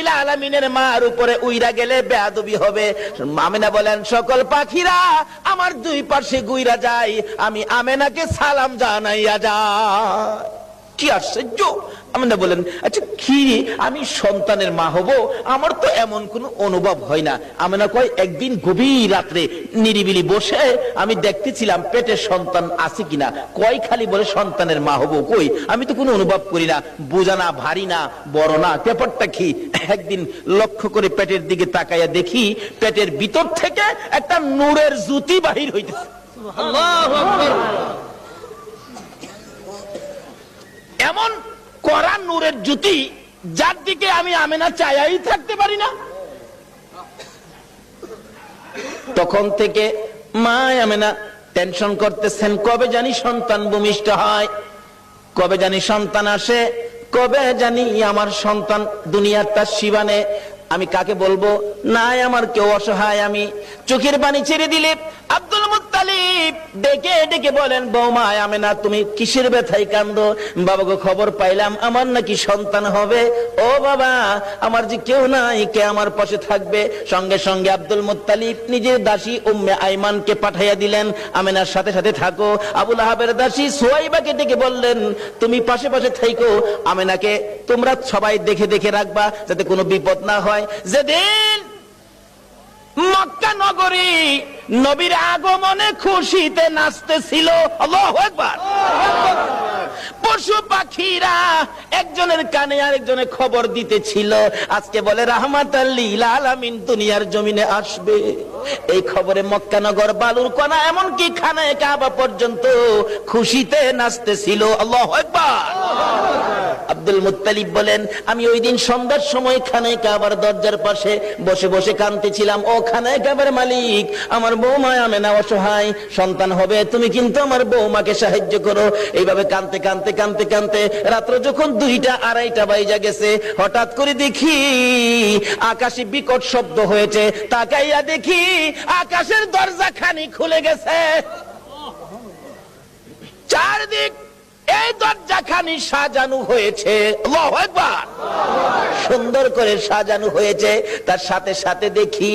লিল আলামিনের মার উপরে উইরা গেলে বেয়াদবি হবে। আমেনা বলেন সকল পাখিরা আমার দুই পাশে গুইরা যায়, আমি আমেনাকে সালাম জানাইয়া যায়। কি আশ্চর্য! আমেনা বলেন আচ্ছা কি আমি সন্তানের মা হব, আমার তো এমন কোন অনুভব হয় না। আমেনা কয় একদিন গভীর রাত্রে নিরিবিলি বসে আমি দেখতেছিলাম পেটের সন্তান আছে কিনা। কয় খালি বলে সন্তানের মা হব, কই আমি তো কোনো অনুভব করি না, বোঝা না, ভারী না, বড় না, ব্যাপারটা কি। একদিন লক্ষ্য করে পেটের দিকে তাকাইয়া দেখি পেটের ভিতর থেকে একটা নূরের জ্যোতি বাহির হইতেছে। আল্লাহু আকবার! এমন কড়া নূরের জ্যোতি যার দিকে আমি আমেনা চাইয়াই থাকতে পারি না। তখন থেকে মা আমেনা টেনশন করতেছেন, কবে জানি সন্তান ভূমিষ্ঠ হয়, কবে জানি সন্তান আসে, কবে জানি আমার সন্তান দুনিয়ার তার শিবানে। আমি কাকে বলবো? নাই আমার কেউ অসহায়। আমি চোখের পানি ছেড়ে দিলে আব্দুল মুত্তালিব ডেকে ডেকে বলেন, বৌমা আমেনা তুমি কিসের ব্যথায় কান্দো? বাবাকে খবর পাইলাম আমার নাকি সন্তান হবে। ও বাবা, আমার যে কেউ নাই, কে আমার পাশে থাকবে? সঙ্গে সঙ্গে আব্দুল মুত্তালিব নিজের দাসী উম্মে আইমানকে পাঠাইয়া দিলেন, আমেনার সাথে সাথে থাকো। আবু লাহাবের দাসী সুয়াইবাকে ডেকে বললেন, তুমি পাশে পাশে থাকো, আমেনাকে তোমরা সবাই দেখে দেখে রাখবা যাতে কোনো বিপদ না হয়। যেদিন মক্কা নগরী নবীর আগমনে খুশিতে নাচতেছিল, আল্লাহু আকবার, পশু পাখিরা একজনের কানে আরেকজনের খবর দিতেছিল, আজকে বলে রাহমাতাল লিল আলামিন দুনিয়ার জমিনে আসবে। এই খবরে মক্কা নগর, বালুর কণা, এমনকি খানায়ে কাবা পর্যন্ত খুশিতে নাচতেছিল। আল্লাহু আকবার! আব্দুল মুত্তালিব বলেন, আমি ওই দিন সন্ধ্যার সময় খানায়ে কাবার দরজার পাশে বসে বসে কাঁদতেছিলাম। ও খানায়ে কাবার মালিক, আমার বৌমা আমেনা অসহায়, সন্তান হবে, তুমি কিন্তু আমার বৌমাকে সাহায্য করো। এইভাবে কাঁদতে কাঁদতে কাঁদতে কাঁদতে রাত্র যখন 2টা 2:30 বাজে গেছে, হঠাৎ করে দেখি আকাশে বিকট শব্দ হয়েছে। তাকাইয়া দেখি আকাশের দরজা খানি খুলে গেছে। চারদিক এই দরজাখানি সাজানো হয়েছে। আল্লাহু আকবার! সুন্দর করে সাজানো হয়েছে। তার সাথে সাথে দেখি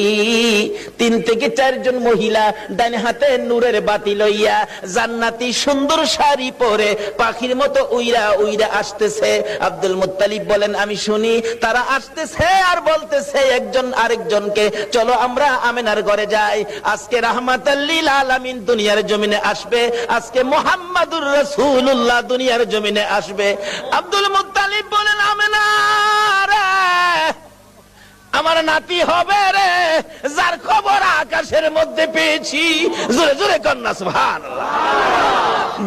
3 থেকে 4 জন মহিলা ডান হাতে নূরের বাতি লইয়া জান্নাতি সুন্দর শাড়ি পরে পাখির মতো উইরা উইরা আসতেছে। আব্দুল মুত্তালিব বলেন, আমি শুনি তারা আসতেছে আর বলতেছে একজন আরেকজনকে, চলো আমরা আমেনার ঘরে যাই, আজকে রাহমাতাল লিল আলামিন দুনিয়ার জমিনে আসবে, আজকে মুহাম্মাদুর রাসূলুল্লাহ দুনিয়ার জমিনে আসবে। আব্দুল মুত্তালিব বলেন, আমেনা রে, আমার নাতি হবে রে, যার খবর আকাশের মধ্যে পেয়েছি। জোরে জোরে কন্যা সুবহানাল্লাহ।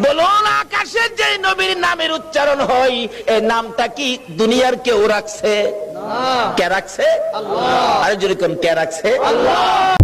বলুন, আকাশে যে নবীর নামের উচ্চারণ হয়, এই নামটা কি দুনিয়ার কেউ রাখছে? কে রাখছে? আল্লাহ। আর জোরে কোন কে রাখছে? আল্লাহ।